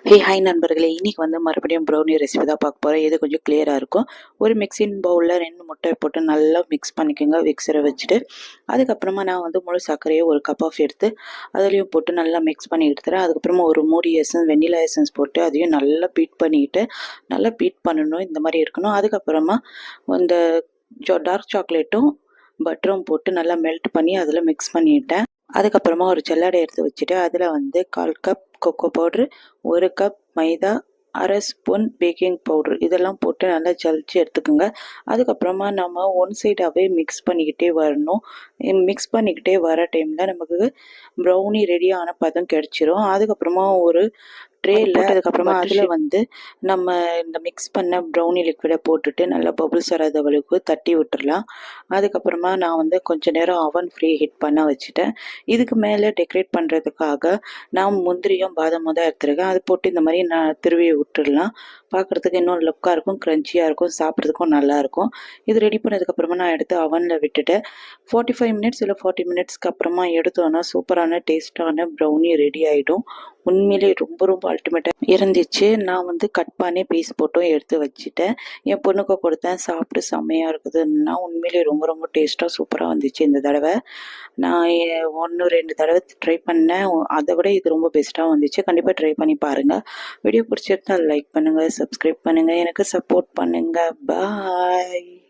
Hi நண்பர்களே, இன்னைக்கு வந்து மறுபடியும் ப்ரௌனி ரெசிபி தான் பார்க்க போகிறேன். இது கொஞ்சம் கிளியராக இருக்கும். ஒரு மிக்சிங் பவுலில் 2 முட்டையை போட்டு நல்லா மிக்ஸ் பண்ணிக்கோங்க. மிக்சரை வச்சுட்டு அதுக்கப்புறமா நான் வந்து முழு சர்க்கரையை ஒரு கப் ஆஃப் எடுத்து அதுலேயும் போட்டு நல்லா மிக்ஸ் பண்ணி எடுத்துகிறேன். அதுக்கப்புறமா ஒரு மூடி எசன்ஸ், வெண்ணிலா எசன்ஸ் போட்டு அதையும் நல்லா பீட் பண்ணிக்கிட்டு நல்லா பீட் பண்ணணும். இந்த மாதிரி இருக்கணும். அதுக்கப்புறமா இந்த டார்க் சாக்லேட்டும் பட்டரும் போட்டு நல்லா மெல்ட் பண்ணி அதில் மிக்ஸ் பண்ணிட்டேன். அதுக்கப்புறமா ஒரு ஜல்லடை எடுத்து வச்சுட்டு அதில் வந்து 1/4 கப் கொக்கோ பவுட்ரு, 1 கப் மைதா, அரை ஸ்பூன் பேக்கிங் பவுட்ரு இதெல்லாம் போட்டு நல்லா ஜலிச்சு எடுத்துக்கோங்க. அதுக்கப்புறமா நம்ம ஒன் சைடாகவே மிக்ஸ் பண்ணிக்கிட்டே வரணும். மிக்ஸ் பண்ணிக்கிட்டே வர டைமில் நமக்கு ப்ரௌனி ரெடியான பதம் கிடச்சிரும். அதுக்கப்புறமா ஒரு ட்ரேயில் போட்டதுக்கப்புறமா அதில் வந்து நம்ம இந்த மிக்ஸ் பண்ண ப்ரௌனி லிக்விடை போட்டுட்டு நல்லா பபுள்ஸ் வராத அளவுக்கு தட்டி விட்டுறலாம். அதுக்கப்புறமா நான் வந்து கொஞ்சம் நேரம் அவன் ஃப்ரீ ஹீட் பண்ண வச்சுட்டேன். இதுக்கு மேலே டெக்கரேட் பண்ணுறதுக்காக நான் முந்திரியும் பாதாமும் தான் எடுத்துருக்கேன். அது போட்டு இந்த மாதிரி நான் திருவி விட்டுடலாம். பார்க்குறதுக்கு இன்னும் லுக்காக இருக்கும், க்ரன்ச்சியாக இருக்கும், சாப்பிட்றதுக்கும் நல்லாயிருக்கும். இது ரெடி பண்ணதுக்கப்புறமா நான் எடுத்து அவனில் விட்டுட்டேன். 45 மினிட்ஸ் இல்லை 40 மினிட்ஸ்க்கு அப்புறமா எடுத்தோன்னா சூப்பரான டேஸ்டான ப்ரௌனி ரெடி ஆகிடும். உண்மையிலே ரொம்ப ரொம்ப அல்டிமேட்டாக இருந்துச்சு. நான் வந்து கட் பண்ணி பீஸ் போட்டும் எடுத்து வச்சுட்டேன். என் பொண்ணுக்கு கொடுத்தேன். சாப்பிட்டு செம்மையாக இருக்குதுன்னா உண்மையிலே ரொம்ப ரொம்ப டேஸ்ட்டாக சூப்பராக வந்துச்சு. இந்த தடவை நான் 1 2 தடவை ட்ரை பண்ணேன். அதை விட இது ரொம்ப பெஸ்ட்டாக வந்துச்சு. கண்டிப்பாக ட்ரை பண்ணி பாருங்கள். வீடியோ பிடிச்சிருந்தா லைக் பண்ணுங்கள், சப்ஸ்கிரைப் பண்ணுங்கள், எனக்கு சப்போர்ட் பண்ணுங்கள். பாய்.